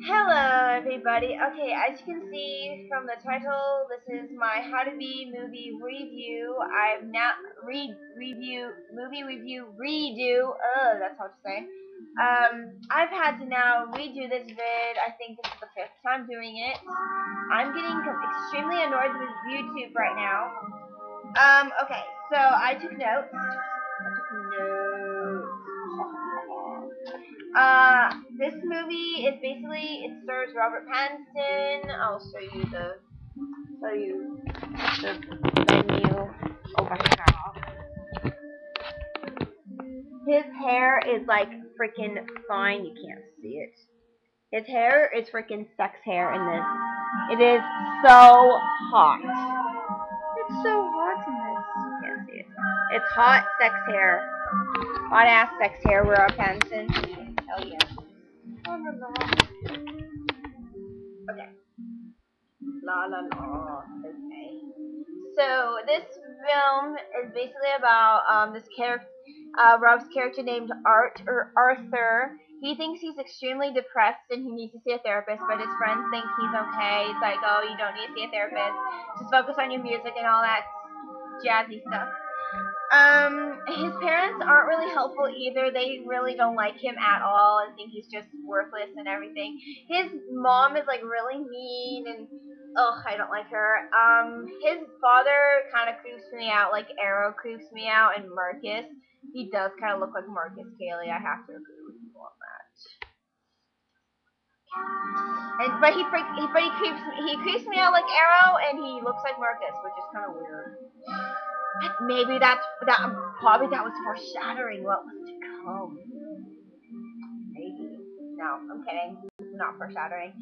Hello, everybody. Okay, as you can see from the title, this is my How to Be movie review. I've now movie review redo. That's hard to say. I've had to now redo this vid. I think this is the fifth time doing it. I'm getting extremely annoyed with YouTube right now. Okay, so I took notes. This movie is basically, it stars Robert Pattinson. I'll show you the menu. Oh my god. His hair is like freaking fine. You can't see it. His hair is freaking sex hair in this. It is so hot. It's so hot in this. You can't see it. It's hot sex hair. Hot ass sex hair, Rob Pattinson. Hell yeah. Okay. La la la. Okay. So this film is basically about this character, Rob's character named Arthur. He thinks he's extremely depressed and he needs to see a therapist, but his friends think he's okay. It's like, oh, you don't need to see a therapist. Just focus on your music and all that jazzy stuff. His parents aren't really helpful either. They really don't like him at all and think he's just worthless and everything. His mom is like really mean and I don't like her. His father kind of creeps me out, like Arrow creeps me out, and Marcus. He does kind of look like Marcus Cayley. I have to agree with you on that. But he creeps me out like Arrow, and he looks like Marcus, which is kind of weird. Maybe probably that was foreshadowing what was to come. Maybe. No, I'm kidding. Not foreshadowing.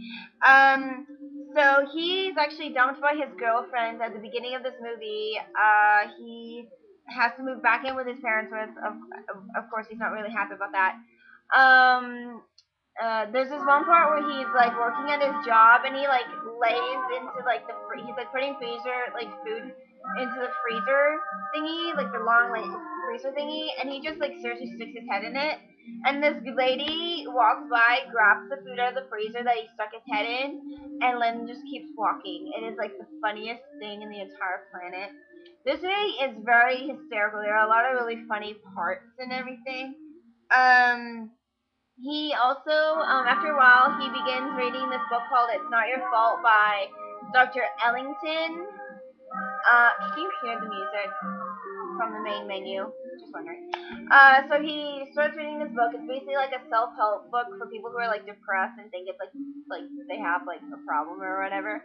So he's actually dumped by his girlfriend at the beginning of this movie. He has to move back in with his parents. Of course, he's not really happy about that. There's this one part where he's like working at his job and he like lays into like he's like putting food into the freezer thingy, like the long like freezer thingy, and he just like seriously sticks his head in it. And this lady walks by, grabs the food out of the freezer that he stuck his head in, and then just keeps walking. It is like the funniest thing in the entire planet. This movie is very hysterical. There are a lot of really funny parts and everything. He also, after a while, he begins reading this book called It's Not Your Fault by Dr. Ellington. Can you hear the music from the main menu? Just wondering. So he starts reading this book. It's basically like a self-help book for people who are like depressed and think it's like they have like a problem or whatever.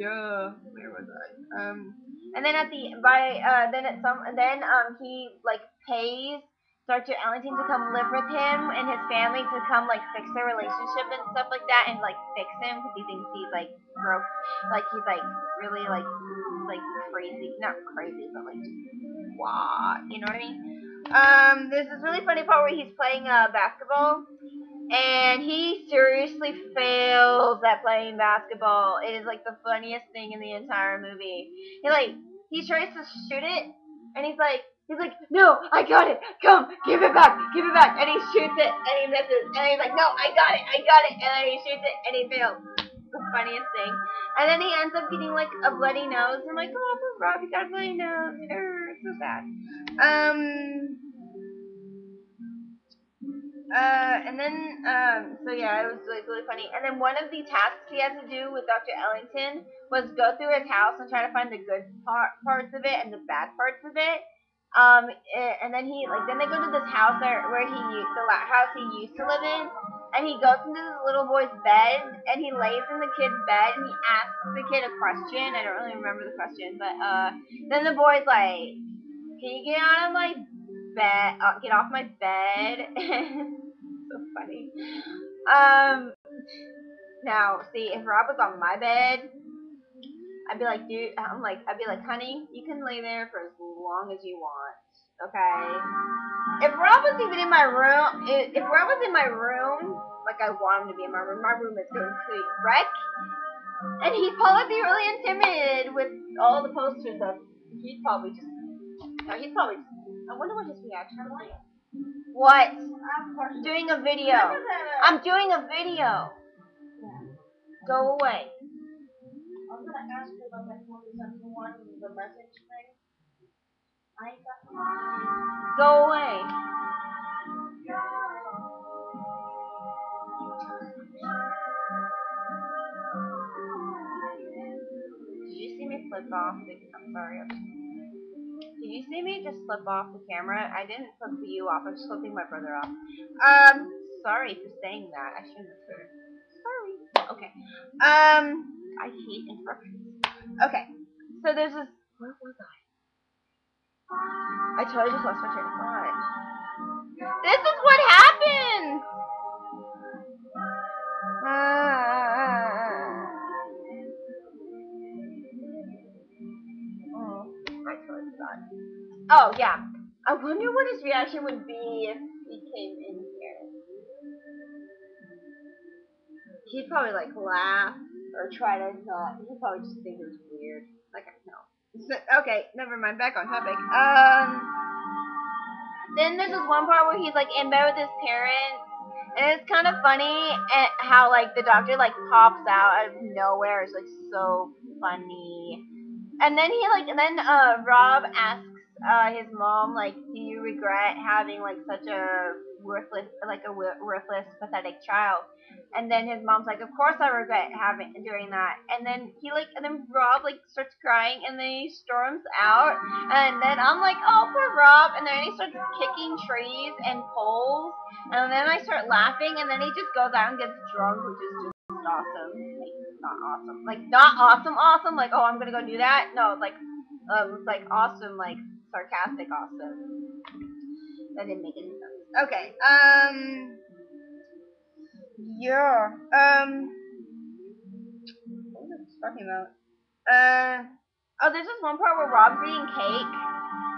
Yeah, where was I? And then he like pays Dr. Ellington to come live with him and his family to come like fix their relationship and stuff like that and like fix him because he thinks he's like broke, like he's like really like crazy, not crazy but like wow, you know what I mean? There's this really funny part where he's playing basketball. And he seriously fails at playing basketball. It is like the funniest thing in the entire movie. He tries to shoot it, and he's like, no, I got it. Come, give it back. And he shoots it, and he misses. And he's like, no, I got it. And then he shoots it, and he fails. It's the funniest thing. And then he ends up getting like a bloody nose. I'm like, oh, poor Rob, he got a bloody nose. It's so sad. So yeah, it was like really funny. And then one of the tasks he had to do with Dr. Ellington was go through his house and try to find the good parts of it and the bad parts of it. And then then they go to this house the house he used to live in, and he goes into this little boy's bed and he lays in the kid's bed and he asks the kid a question. I don't really remember the question, but then the boy's like, "Can you get out of my bed? Get off my bed." So funny. Now, see, if Rob was on my bed, I'd be like, honey, you can lay there for as long as you want, okay? If Rob was even in my room, like I want him to be in my room is going to wreck, and he'd probably be really intimidated with all the posters up. I wonder what his reaction was like. What? I'm doing a video. I'm doing a video. Go away. I was gonna ask you about that 2071, the message thing. I ain't got mine. Go away. Did you see me flip off the, I'm sorry. Did you see me just flip off the camera? I didn't flip you off, I was flipping my brother off. Sorry for saying that. I shouldn't have said it. Sorry. Okay. I hate interruptions. Okay. So there's this, where was I totally just lost my train of thought. This is what happens! I totally forgot. Oh, yeah. I wonder what his reaction would be if he came in here. He'd probably, like, laugh or try to not. He'd probably just think it was weird. Like, no. Okay, never mind. Back on topic. Then there's this one part where he's, like, in bed with his parents. And it's kind of funny how, like, the doctor, like, pops out of nowhere. It's, like, so funny. And then Rob asks his mom, like, do you regret having, like, such a worthless, pathetic child? And then his mom's like, of course I regret doing that. And then Rob, like, starts crying, and then he storms out. And then I'm like, oh, poor Rob. And then he starts kicking trees and poles. And then I start laughing, and then he just goes out and gets drunk, which is just awesome. Like, not awesome. Like, not awesome, like, oh, I'm gonna go do that. No, it's like awesome, like, sarcastic awesome. That didn't make any sense. Okay, yeah, what was I talking about? Oh, there's this one part where Rob's eating cake.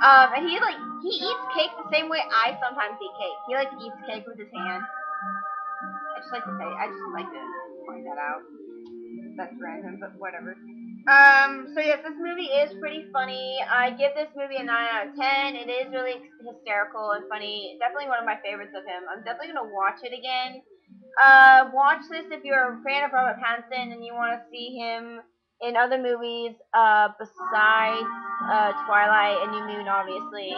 And he eats cake the same way I sometimes eat cake. He, like, eats cake with his hand. I just like to point that out. That's random, but whatever. So yes, this movie is pretty funny. I give this movie a 9 out of 10. It is really hysterical and funny. Definitely one of my favorites of him. I'm definitely gonna watch it again. Watch this if you're a fan of Robert Pattinson and you want to see him in other movies, besides, Twilight and New Moon, obviously.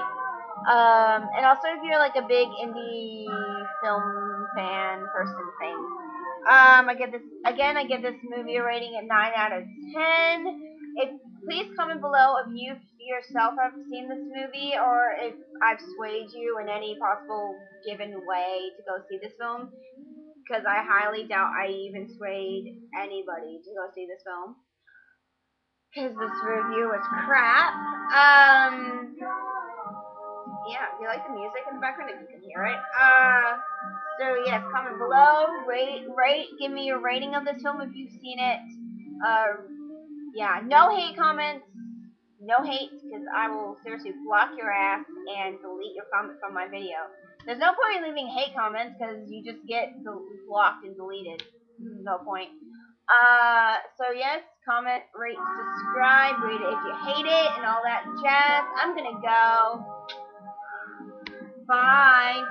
And also if you're, like, a big indie film fan person thing. I give this movie a rating at 9 out of 10. Please comment below if you yourself have seen this movie, or if I've swayed you in any possible given way to go see this film, because I highly doubt I even swayed anybody to go see this film, because this review was crap. Yeah, if you like the music in the background, if you can hear it. So yes, comment below, rate, give me your rating of this film if you've seen it. Yeah, no hate comments, no hate, because I will seriously block your ass and delete your comment from my video. There's no point in leaving hate comments, because you just get blocked and deleted. No point. So yes, comment, rate, subscribe, rate it if you hate it, and all that jazz. I'm gonna go. Bye.